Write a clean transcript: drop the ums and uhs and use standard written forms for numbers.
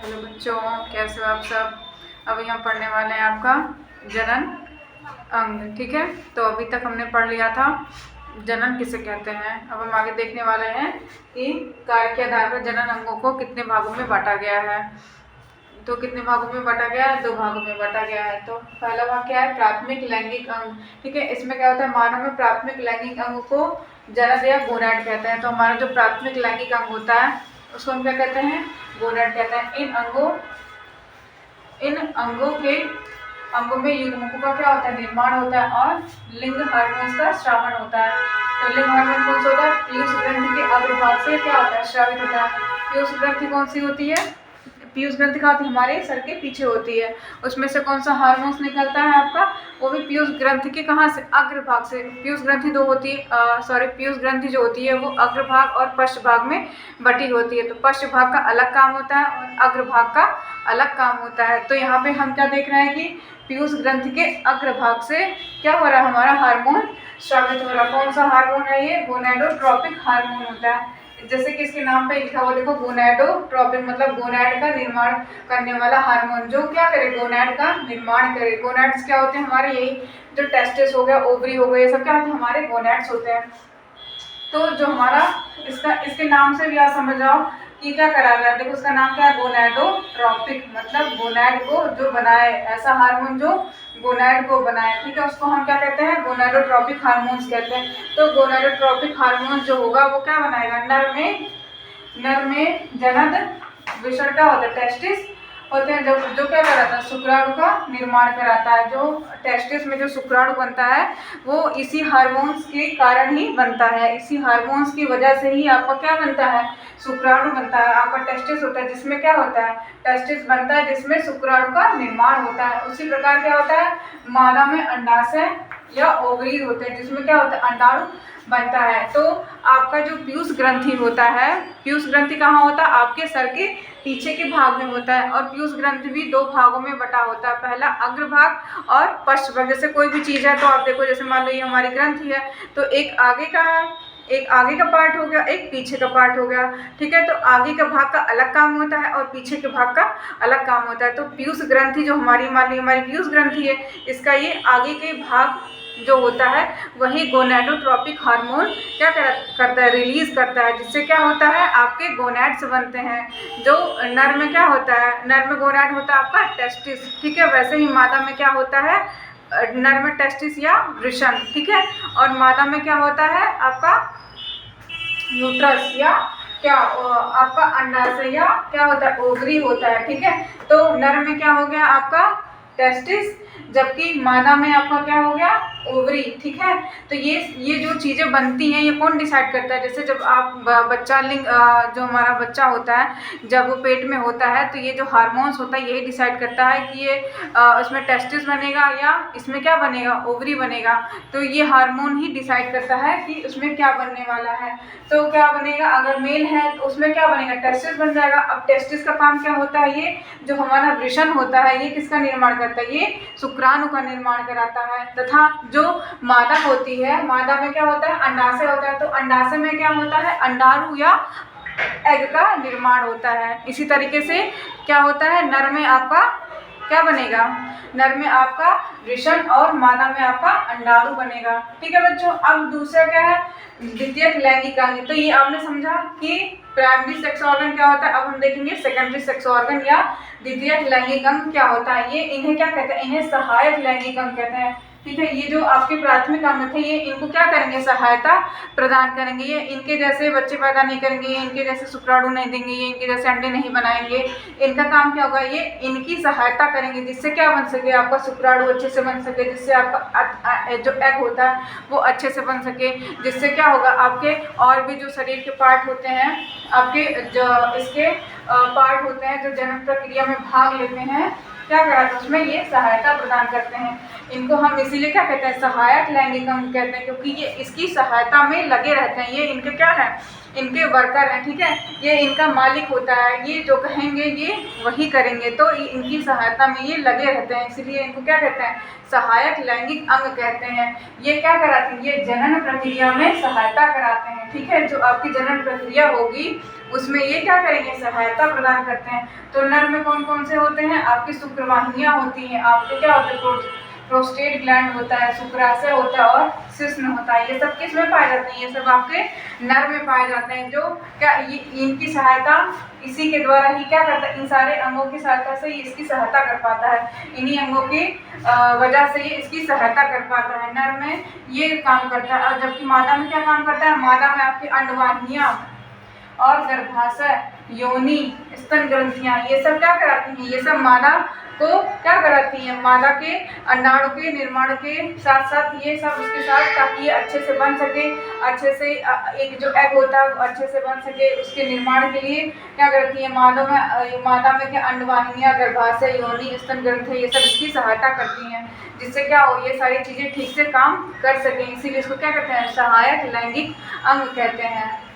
Hello बच्चों, कैसे हो आप सब। अभी हम पढ़ने वाले हैं आपका जनन अंग। ठीक है, तो अभी तक हमने पढ़ लिया था जनन किसे कहते हैं। अब हम आगे देखने वाले हैं कि कार्य के आधार पर जनन अंगों को कितने भागों में बांटा गया है। तो कितने भागों में बांटा गया है? 2 भागों में बांटा गया है। तो पहला भाग क्या है? प्राथमिक लैंगिक अंग। ठीक है, इसमें क्या होता है, मानव में प्राथमिक लैंगिक अंग को जनन या गोनैड कहते हैं। तो हमारा जो प्राथमिक लैंगिक अंग होता है उसको हम क्या कहते हैं? गोनैड कहते हैं। इन अंगों में युग्मकों का क्या होता है? निर्माण होता है और लिंग हार्मोन्स का स्रावण होता है। तो लिंग हार्मोन कौन सा होता है? पीयूष ग्रंथि के अग्रभाग से क्या होता है? स्रावित होता है। पीयूष ग्रंथि कौन सी होती है? पीयूष ग्रंथि का हमारे सर के पीछे होती है। उसमें से कौन सा हार्मोन्स निकलता है आपका? वो भी पीयूष ग्रंथि के कहाँ से? अग्रभाग से। पीयूष ग्रंथि दो होती है, पीयूष ग्रंथि जो होती है वो अग्रभाग और पश्च भाग में बटी होती है। तो पश्च भाग का अलग काम होता है और अग्रभाग का अलग काम होता है। तो यहाँ पे हम क्या देख रहे हैं कि पीयूष ग्रंथि के अग्रभाग से क्या हो रहा है? हमारा हार्मोन स्रावित हो रहा है। कौन सा हार्मोन है ये? गोनैडोट्रोपिक हार्मोन होता है। जैसे कि इसके नाम पे लिखा हुआ देखो, गोनैडोट्रोपिक मतलब गोनैड का निर्माण करने वाला हार्मोन, जो क्या करे? गोनैड का निर्माण करे। गोनैड्स क्या होते हैं हमारे? यही जो टेस्टिस हो गया, ओवरी हो गए, ये सब क्या होते हैं? हमारे गोनैड्स होते हैं। तो जो हमारा इसके नाम से भी आप समझ जाओ कि क्या करा गया। देखो उसका नाम क्या है? गोनैडोट्रोपिक मतलब गोनैड को जो बनाए, ऐसा हार्मोन जो गोनैड को बनाए। ठीक है, उसको हम क्या कहते हैं? गोनैडोट्रोपिक हार्मोन्स कहते हैं। तो गोनैडोट्रोपिक हार्मोन जो होगा वो क्या बनाएगा? नर में जनद विषण क्या होता है? टेस्टिस होते हैं, जो क्या कराता है? शुक्राणु का निर्माण कराता है। जो टेस्टिस में जो शुक्राणु बनता है वो इसी हार्मोन्स के कारण ही बनता है। इसी हार्मोन्स की वजह से ही आपका क्या बनता है? शुक्राणु बनता है। आपका टेस्टिस होता है जिसमें क्या होता है? टेस्टिस बनता है जिसमें शुक्राणु का निर्माण होता है। उसी प्रकार क्या होता है? मादा में अंडाशय या ओवरीज होते हैं जिसमें क्या होता है? अंडाणु बनता है। तो आपका जो पीयूष ग्रंथि होता है, पीयूष ग्रंथि कहाँ होता है? आपके सर के पीछे के भाग में होता है। और पीयूष ग्रंथि भी 2 भागों में बटा होता है, पहला अग्रभाग और पश्च भाग। जैसे कोई भी चीज़ है तो आप देखो, जैसे मान लो ये हमारी ग्रंथि है तो एक आगे का है, एक आगे का पार्ट हो गया, एक पीछे का पार्ट हो गया। ठीक है, तो आगे का भाग का अलग काम होता है और पीछे के भाग का अलग काम होता है। तो पीयूष ग्रंथि जो हमारी, मान ली हमारी पीयूष ग्रंथि है, इसका ये आगे के भाग जो होता है वही गोनैडोट्रोपिक हार्मोन क्या करता है? रिलीज करता है, जिससे क्या होता है? आपके गोनैड्स बनते हैं। जो नर में क्या होता है? नर में गोनैड होता है आपका टेस्टिस। ठीक है, वैसे ही मादा में क्या होता है? नर में टेस्टिस या वृषण। ठीक है, और मादा में क्या होता है? आपका यूट्रस या क्या आपका अंडाशय या क्या होता है? ओवरी होता है। ठीक है, तो नर में क्या हो गया? आपका टेस्टिस, जबकि मादा में आपका क्या हो गया? ओवरी। ठीक है, तो ये जो चीज़ें बनती हैं ये कौन डिसाइड करता है? जैसे जब आप बच्चा जो हमारा बच्चा होता है जब वो पेट में होता है तो ये जो हार्मोन्स होता है यही डिसाइड करता है कि ये इसमें टेस्टिस बनेगा या इसमें क्या बनेगा? ओवरी बनेगा। तो ये हार्मोन ही डिसाइड करता है कि उसमें क्या बनने वाला है। तो क्या बनेगा? अगर मेल है तो उसमें क्या बनेगा? टेस्टिस बन जाएगा। अब टेस्टिस का काम क्या होता है? ये जो हमारा वृषण होता है ये किसका निर्माण करता है? ये शुक्राणु का निर्माण कराता है। तथा जो मादा होती है, मादा में क्या होता है? अंडाशय होता है। तो अंडाशय में क्या होता है? अंडाणु या एग का निर्माण होता है। इसी तरीके से क्या होता है? नर में आपका क्या बनेगा? नर में आपका वृषण और मादा में आपका अंडाणु बनेगा। ठीक है बच्चों, अब दूसरा क्या है? द्वितीयक लैंगिक अंग। तो ये आपने समझा कि प्राइमरी सेक्स ऑर्गन क्या होता है। अब हम देखेंगे सेकेंडरी सेक्स ऑर्गन या द्वितीयक लैंगिक अंग क्या होता है। ये इन्हें क्या कहते हैं? इन्हें सहायक लैंगिक अंग कहते हैं। ठीक है, ये जो आपके प्राथमिक अंग थे ये इनको क्या करेंगे? सहायता प्रदान करेंगे। ये इनके जैसे बच्चे पैदा नहीं करेंगे, ये इनके जैसे शुक्राणु नहीं देंगे, ये इनके जैसे अंडे नहीं बनाएंगे। इनका काम क्या होगा? ये इनकी सहायता करेंगे जिससे क्या बन सके? आपका शुक्राणु अच्छे से बन सके, जिससे आपका जो एग होता है वो अच्छे से बन सके। जिससे क्या होगा? आपके और भी जो शरीर के पार्ट होते हैं, आपके जो इसके पार्ट होते हैं जो जन्म प्रक्रिया में भाग लेते हैं, क्या कराते हैं? उसमें ये सहायता प्रदान करते हैं। इनको हम इसीलिए क्या कहते हैं? सहायक लैंगिक अंग कहते हैं, क्योंकि ये इसकी सहायता में लगे रहते हैं। ये इनके क्या है? इनके वर्कर हैं, ठीक है, ये इनका मालिक होता है, ये जो कहेंगे ये वही करेंगे, तो इनकी सहायता में ये लगे रहते हैं, इसलिए इनको क्या कहते हैं, सहायक लैंगिक अंग कहते हैं। ये क्या कराते हैं, ये जनन प्रक्रिया में सहायता कराते हैं, ठीक है, जो आपकी जनन प्रक्रिया होगी उसमें ये क्या करेंगे, सहायता प्रदान करते हैं। तो नर में कौन कौन से होते हैं, आपकी शुक्रवाहिनियाँ होती हैं, आपके क्या होते हैं, प्रोस्टेट ग्लैंड होता है, शुक्राशय होता है और शिश्न होता है। ये सब किस में पाए जाते हैं, ये सब आपके नर में पाए जाते हैं, जो क्या ये इनकी सहायता इसी के द्वारा ही क्या करता है, इन सारे अंगों की सहायता से ये इसकी सहायता कर पाता है, इन्हीं अंगों की वजह से ये इसकी सहायता कर पाता है। नर में ये काम करता है, और जबकि मादा में क्या काम करता है, मादा में आपकी अंडवाहिनियाँ और गर्भाशय, योनि, स्तन ग्रंथियाँ, ये सब क्या कराती हैं, ये सब मादा को क्या कराती हैं, मादा के अंडाणु के निर्माण के साथ साथ ये सब उसके साथ, ताकि ये अच्छे से बन सके, अच्छे से एक जो एग होता है वो अच्छे से बन सके, उसके निर्माण के लिए क्या करती है, मादा में क्या अंडवाहिनियाँ, गर्भाशय, योनि, स्तन ग्रंथि, ये सब इसकी सहायता करती हैं, जिससे क्या हो, ये सारी चीज़ें ठीक से काम कर सकें, इसीलिए इसको क्या कहते हैं, सहायक लैंगिक अंग कहते हैं।